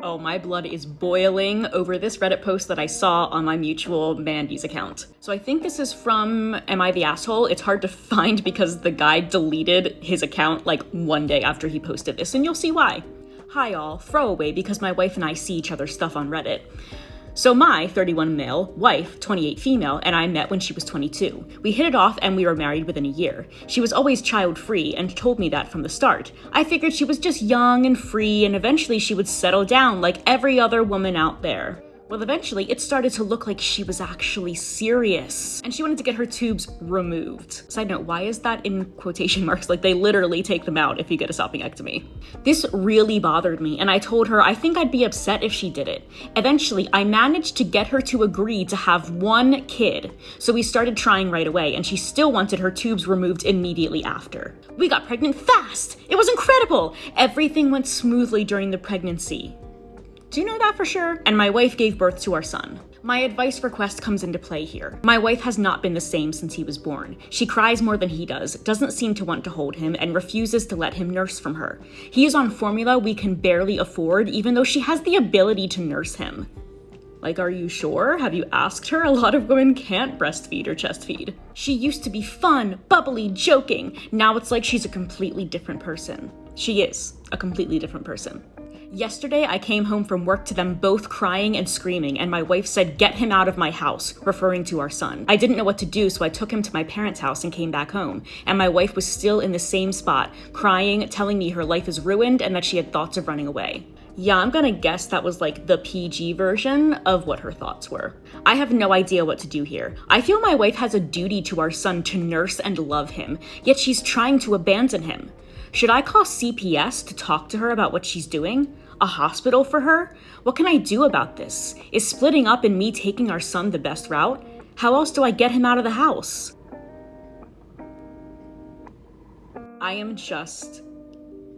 Oh, my blood is boiling over this Reddit post that I saw on my mutual Mandy's account. So I think this is from Am I the Asshole? It's hard to find because the guy deleted his account like one day after he posted this, and you'll see why. Hi all, throwaway because my wife and I see each other's stuff on Reddit. So my 31 male, wife, 28 female, and I met when she was 22. We hit it off and we were married within a year. She was always child-free and told me that from the start. I figured she was just young and free and eventually she would settle down like every other woman out there. Well, eventually, it started to look like she was actually serious, and she wanted to get her tubes removed. Side note, why is that in quotation marks? Like, they literally take them out if you get a salpingectomy. This really bothered me, and I told her I think I'd be upset if she did it. Eventually, I managed to get her to agree to have one kid, so we started trying right away, and she still wanted her tubes removed immediately after. We got pregnant fast! It was incredible! Everything went smoothly during the pregnancy. Do you know that for sure? And my wife gave birth to our son. My advice request comes into play here. My wife has not been the same since he was born. She cries more than he does, doesn't seem to want to hold him, and refuses to let him nurse from her. He is on formula we can barely afford, even though she has the ability to nurse him. Like, are you sure? Have you asked her? A lot of women can't breastfeed or chest feed. She used to be fun, bubbly, joking. Now it's like she's a completely different person. She is a completely different person. Yesterday, I came home from work to them both crying and screaming, and my wife said, "Get him out of my house," referring to our son. I didn't know what to do, so I took him to my parents' house and came back home. And my wife was still in the same spot, crying, telling me her life is ruined and that she had thoughts of running away. Yeah, I'm gonna guess that was like the PG version of what her thoughts were. I have no idea what to do here. I feel my wife has a duty to our son to nurse and love him, yet she's trying to abandon him. Should I call CPS to talk to her about what she's doing? A hospital for her? What can I do about this? Is splitting up and me taking our son the best route? How else do I get him out of the house? I am just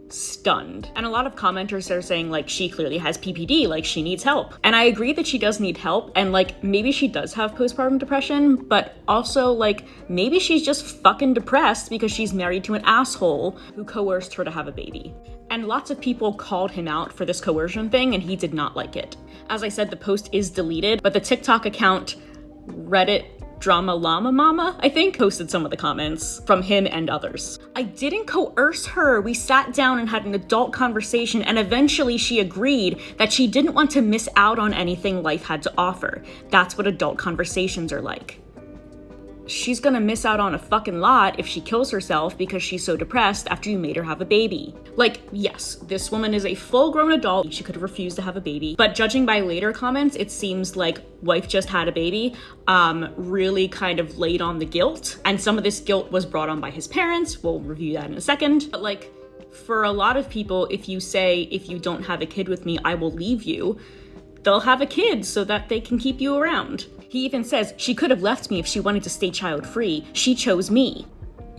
stunned. And a lot of commenters are saying like she clearly has PPD, like she needs help. And I agree that she does need help, and like maybe she does have postpartum depression, but also like maybe she's just fucking depressed because she's married to an asshole who coerced her to have a baby. And lots of people called him out for this coercion thing, and he did not like it. As I said, the post is deleted, but the TikTok account Reddit Drama Llama Mama, I think, posted some of the comments from him and others. I didn't coerce her. We sat down and had an adult conversation, and eventually she agreed that she didn't want to miss out on anything life had to offer. That's what adult conversations are like. She's gonna miss out on a fucking lot if she kills herself because she's so depressed after you made her have a baby. Like, yes, this woman is a full-grown adult. She could have refused to have a baby. But judging by later comments, it seems like wife just had a baby, really kind of laid on the guilt. And some of this guilt was brought on by his parents. We'll review that in a second. But like, for a lot of people, if you say, if you don't have a kid with me, I will leave you, they'll have a kid so that they can keep you around. He even says, she could have left me if she wanted to stay child-free. She chose me.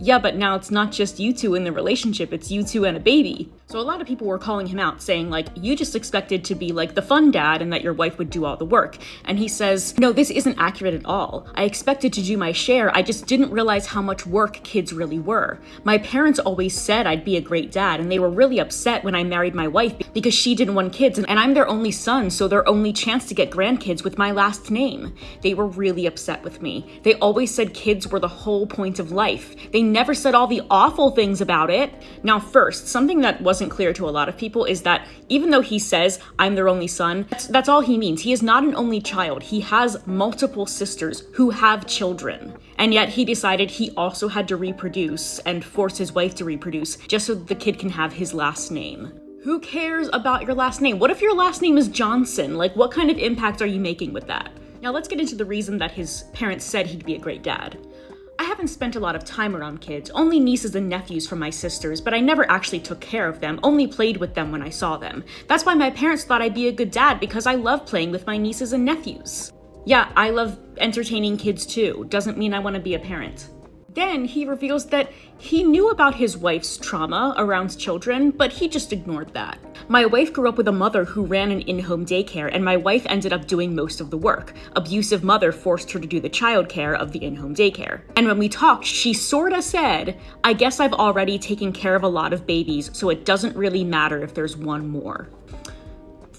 Yeah, but now it's not just you two in the relationship, it's you two and a baby. So a lot of people were calling him out, saying like, you just expected to be like the fun dad and that your wife would do all the work. And he says, no, this isn't accurate at all. I expected to do my share, I just didn't realize how much work kids really were. My parents always said I'd be a great dad, and they were really upset when I married my wife because she didn't want kids, and I'm their only son, so their only chance to get grandkids with my last name. They were really upset with me. They always said kids were the whole point of life. They never said all the awful things about it. Now first, something that wasn't clear to a lot of people is that even though he says, I'm their only son, that's all he means. He is not an only child. He has multiple sisters who have children. And yet he decided he also had to reproduce and force his wife to reproduce just so the kid can have his last name. Who cares about your last name? What if your last name is Johnson? Like, what kind of impact are you making with that? Now let's get into the reason that his parents said he'd be a great dad. I haven't spent a lot of time around kids, only nieces and nephews from my sisters, but I never actually took care of them, only played with them when I saw them. That's why my parents thought I'd be a good dad, because I love playing with my nieces and nephews. Yeah, I love entertaining kids too. Doesn't mean I want to be a parent. Then he reveals that he knew about his wife's trauma around children, but he just ignored that. My wife grew up with a mother who ran an in-home daycare, and my wife ended up doing most of the work. Abusive mother forced her to do the childcare of the in-home daycare. And when we talked, she sorta said, I guess I've already taken care of a lot of babies, so it doesn't really matter if there's one more.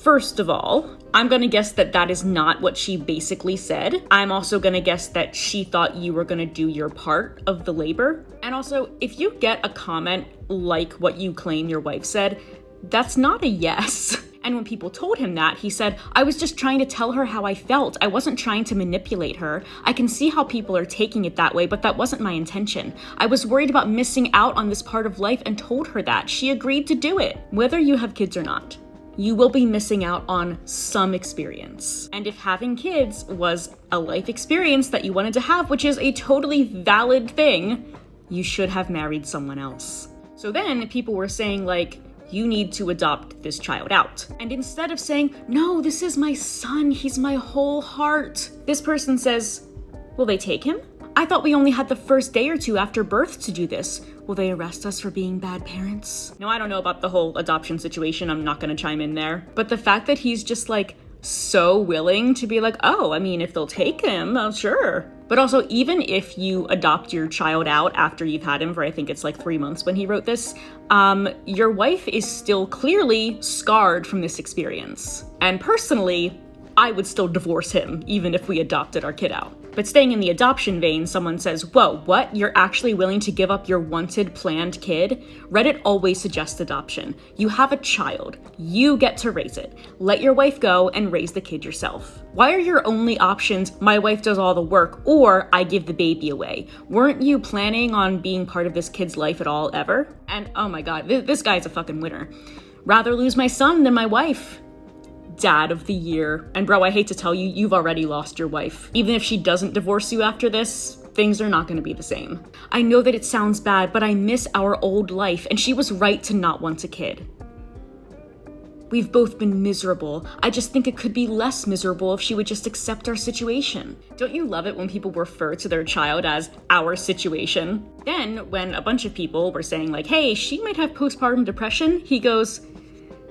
First of all, I'm gonna guess that that is not what she basically said. I'm also gonna guess that she thought you were gonna do your part of the labor. And also, if you get a comment like what you claim your wife said, that's not a yes. And when people told him that, he said, I was just trying to tell her how I felt. I wasn't trying to manipulate her. I can see how people are taking it that way, but that wasn't my intention. I was worried about missing out on this part of life and told her that. She agreed to do it. Whether you have kids or not, you will be missing out on some experience. And if having kids was a life experience that you wanted to have, which is a totally valid thing, you should have married someone else. So then people were saying like, you need to adopt this child out. And instead of saying, no, this is my son, he's my whole heart, this person says, will they take him? I thought we only had the first day or two after birth to do this. Will they arrest us for being bad parents? No, I don't know about the whole adoption situation. I'm not gonna chime in there. But the fact that he's just like so willing to be like, oh, I mean, if they'll take him, oh, sure. But also, even if you adopt your child out after you've had him for, I think it's like 3 months when he wrote this, your wife is still clearly scarred from this experience. And personally, I would still divorce him, even if we adopted our kid out. But staying in the adoption vein, someone says, whoa, what? You're actually willing to give up your wanted, planned kid? Reddit always suggests adoption. You have a child. You get to raise it. Let your wife go and raise the kid yourself. Why are your only options, my wife does all the work, or I give the baby away? Weren't you planning on being part of this kid's life at all, ever? And oh my god, this guy's a fucking winner. Rather lose my son than my wife. Dad of the year. And bro, I hate to tell you, you've already lost your wife. Even if she doesn't divorce you after this, things are not gonna be the same. I know that it sounds bad, but I miss our old life, and she was right to not want a kid. We've both been miserable. I just think it could be less miserable if she would just accept our situation. Don't you love it when people refer to their child as our situation? Then, when a bunch of people were saying like, hey, she might have postpartum depression, he goes,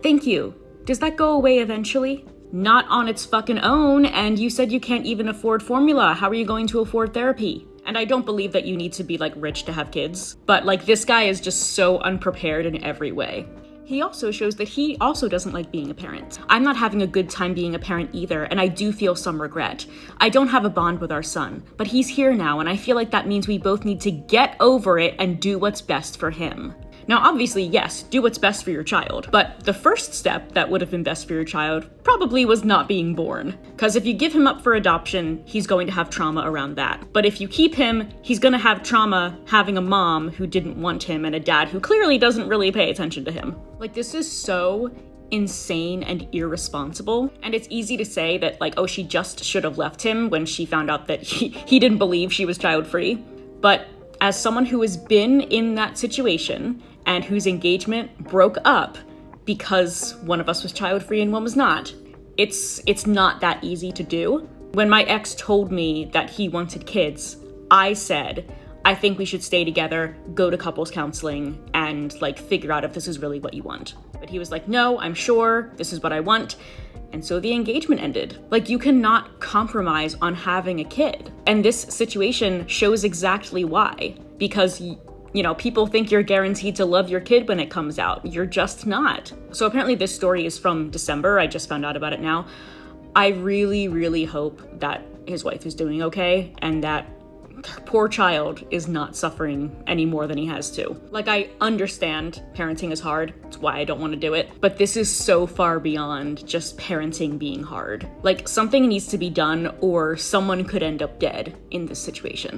thank you. Does that go away eventually? Not on its fucking own, and you said you can't even afford formula. How are you going to afford therapy? And I don't believe that you need to be like rich to have kids, but like this guy is just so unprepared in every way. He also shows that he also doesn't like being a parent. I'm not having a good time being a parent either, and I do feel some regret. I don't have a bond with our son, but he's here now, and I feel like that means we both need to get over it and do what's best for him. Now, obviously, yes, do what's best for your child, but the first step that would have been best for your child probably was not being born. Because if you give him up for adoption, he's going to have trauma around that. But if you keep him, he's going to have trauma having a mom who didn't want him and a dad who clearly doesn't really pay attention to him. Like, this is so insane and irresponsible. And it's easy to say that, like, oh, she just should have left him when she found out that he didn't believe she was child-free. But as someone who has been in that situation and whose engagement broke up because one of us was child-free and one was not, it's not that easy to do. When my ex told me that he wanted kids, I said, I think we should stay together, go to couples counseling, and like figure out if this is really what you want. But he was like, no, I'm sure, this is what I want. And so the engagement ended. Like, you cannot compromise on having a kid. And this situation shows exactly why. Because, you know, people think you're guaranteed to love your kid when it comes out. You're just not. So apparently this story is from December. I just found out about it now. I really, really hope that his wife is doing okay and that poor child is not suffering any more than he has to. Like, I understand parenting is hard. It's why I don't want to do it. But this is so far beyond just parenting being hard. Like, something needs to be done or someone could end up dead in this situation.